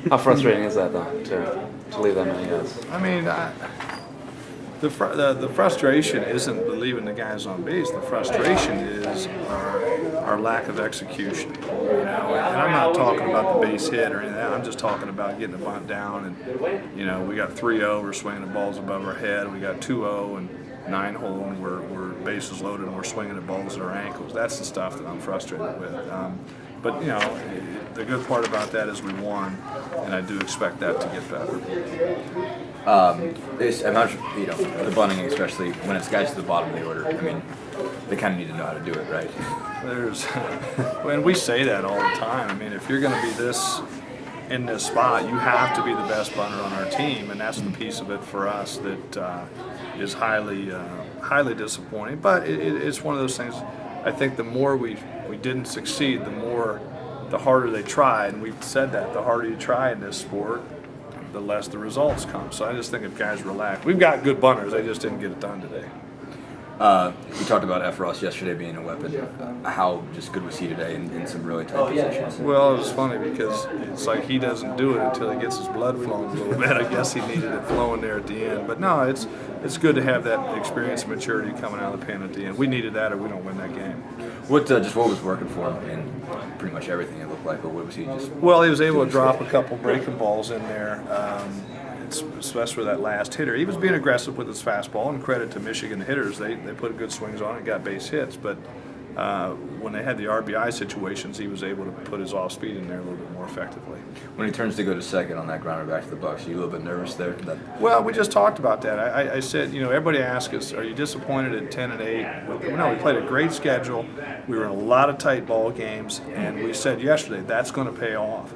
How frustrating is that, though, to leave that many guys? I mean, the frustration isn't leaving the guys on base. The frustration is our lack of execution. And I'm not talking about the base hit or anything. I'm just talking about getting the bunt down. And we got 3-0. We're swinging the balls above our head. We got 2-0 and 9-hole, and we're bases loaded and we're swinging at balls at our ankles. That's the stuff that I'm frustrated with. But the good part about that is we won, and I do expect that to get better. I'm not sure, the bunting, especially when it's guys at the bottom of the order. I mean, they kind of need to know how to do it, right? And we say that all the time. I mean, if you're going to be in this spot, you have to be the best bunter on our team, and that's the piece of it for us that is highly disappointing. But it's one of those things. I think the more we didn't succeed, the harder they tried, and we've said that the harder you try in this sport, the less the results come. So I just think if guys relax, we've got good bunters, they just didn't get it done today. We talked about F. Ross yesterday being a weapon. How just good was he today in some really tight positions? Well, it was funny because it's like he doesn't do it until he gets his blood flowing a little bit. I guess he needed it flowing there at the end. But no, it's good to have that experience and maturity coming out of the pen at the end. We needed that or we don't win that game. What was working for him in pretty much everything it looked like, but what was he just? Well, he was able to drop a couple breaking balls in there, especially with that last hitter. He was being aggressive with his fastball, and credit to Michigan hitters. They put good swings on it and got base hits. But when they had the RBI situations, he was able to put his off speed in there a little bit more effectively. When he turns to go to second on that grounder back to the Bucks, are you a little bit nervous there? Well, we just talked about that. I said, everybody asks us, are you disappointed at 10-8? No, we played a great schedule. We were in a lot of tight ball games, and we said yesterday that's going to pay off.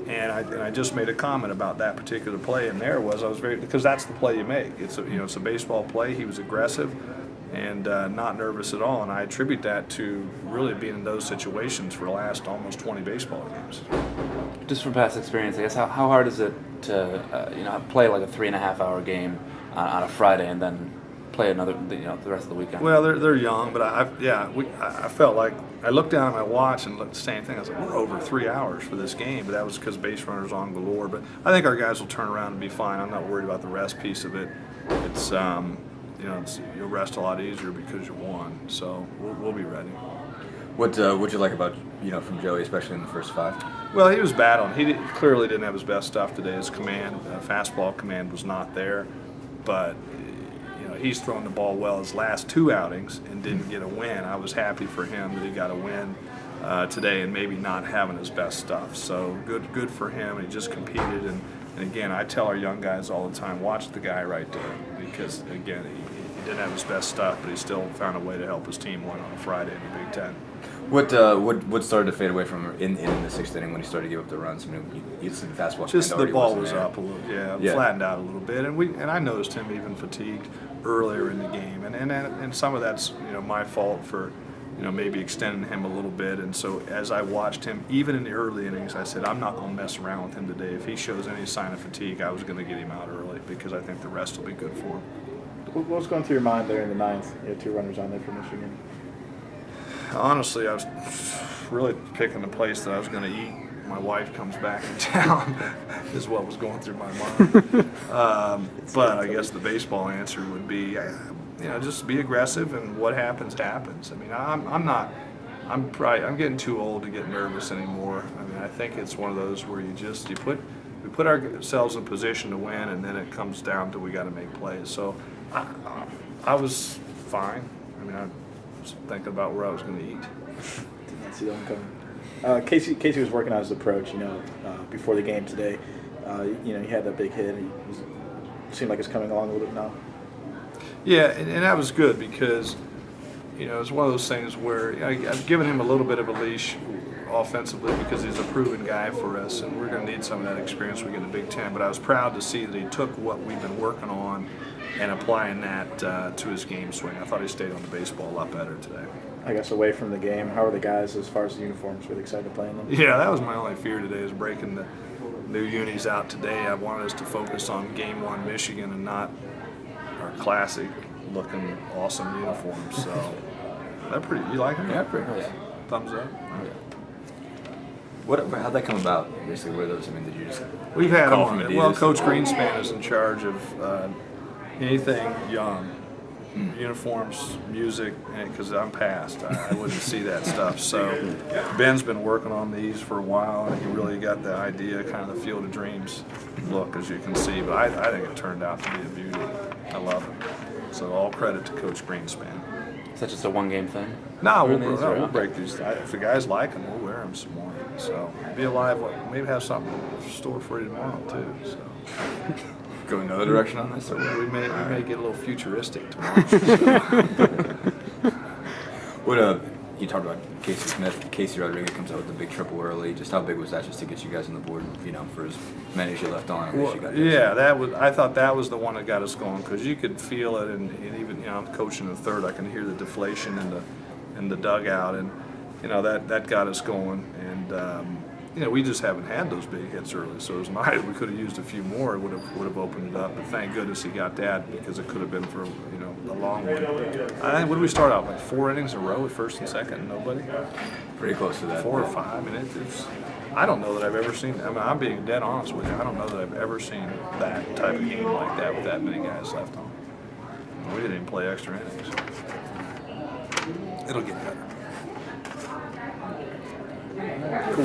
And I just made a comment about that particular play, and because that's the play you make. It's a baseball play. He was aggressive and not nervous at all, and I attribute that to really being in those situations for the last almost 20 baseball games. Just from past experience, I guess, how hard is it to play like a 3.5-hour game on a Friday and then play another the rest of the weekend? Well, they're young, but I felt like I looked down at my watch and looked the same thing. I was like, we're over 3 hours for this game, but that was because base runners on galore. But I think our guys will turn around and be fine. I'm not worried about the rest piece of it. It's you'll rest a lot easier because you won. So we'll be ready. What'd you like about from Joey, especially in the first 5? Well, he was battling. He clearly didn't have his best stuff today. His fastball command was not there, but he's thrown the ball well his last 2 outings and didn't get a win. I was happy for him that he got a win today and maybe not having his best stuff. So good for him. He just competed, and again, I tell our young guys all the time, watch the guy right there, because again, he didn't have his best stuff, but he still found a way to help his team win on a Friday in the Big Ten. What started to fade away from him in the 6th inning when he started to give up the runs? I mean, you see the fastball. Just the ball was up a little, flattened out a little bit, and I noticed him even fatigued earlier in the game, and some of that's my fault for maybe extending him a little bit. And so as I watched him, even in the early innings, I said I'm not going to mess around with him today. If he shows any sign of fatigue, I was going to get him out early because I think the rest will be good for him. What was going through your mind there in the 9th? You had 2 runners on there for Michigan. Honestly, I was really picking the place that I was going to eat. My wife comes back in town is what was going through my mind. But I guess the baseball answer would be, just be aggressive, and what happens, happens. I mean, I'm getting too old to get nervous anymore. I mean, I think it's one of those where we put ourselves in position to win, and then it comes down to we got to make plays. So I was fine. I mean, I was thinking about where I was going to eat. Did not see that one coming. Casey was working on his approach, before the game today. He had that big hit. It seemed like it's coming along a little bit now. Yeah, and that was good because, it's one of those things where I've given him a little bit of a leash offensively because he's a proven guy for us, and we're going to need some of that experience when we get in the Big Ten. But I was proud to see that he took what we've been working on and applying that to his game swing. I thought he stayed on the baseball a lot better today. I guess away from the game, how are the guys as far as the uniforms? Really excited to play in them? Yeah, that was my only fear today, is breaking the new unis out today. I wanted us to focus on Game 1 Michigan and not our classic looking awesome uniforms. So they're pretty. You like them? Yeah, pretty nice. Thumbs up. How'd that come about? Basically, were those? I mean, did you just We've had call them. from Adidas? Well, Coach Greenspan is in charge of anything young, uniforms, music, because I'm past. I wouldn't see that stuff. So Ben's been working on these for a while, and he really got the idea, kind of the Field of Dreams look, as you can see. But I think it turned out to be a beauty. I love it. So all credit to Coach Greenspan. Is that just a one-game thing? No, Wearing we'll these, or- break these. If the guys like them, we'll wear them some more. So be alive. Maybe have something in store for you tomorrow too. So go another direction on this? Or we may get a little futuristic tomorrow. What you talked about Tracy Smith. Casey Rodriguez comes out with the big triple early. Just how big was that, just to get you guys on the board? For as many as you left on. Well, yeah, that was. I thought that was the one that got us going because you could feel it, and even I'm coaching the third. I can hear the deflation in the dugout, and that got us going. And we just haven't had those big hits early, so it was nice. We could have used a few more. It would have opened it up. But thank goodness he got that because it could have been for a long one. I think what did we start out like 4 innings in a row with first and second and nobody? Pretty close to that. 4 or 5. I mean, it's. I don't know that I've ever seen. I mean, I'm being dead honest with you. I don't know that I've ever seen that type of game like that with that many guys left on. We didn't even play extra innings. It'll get better. Cool.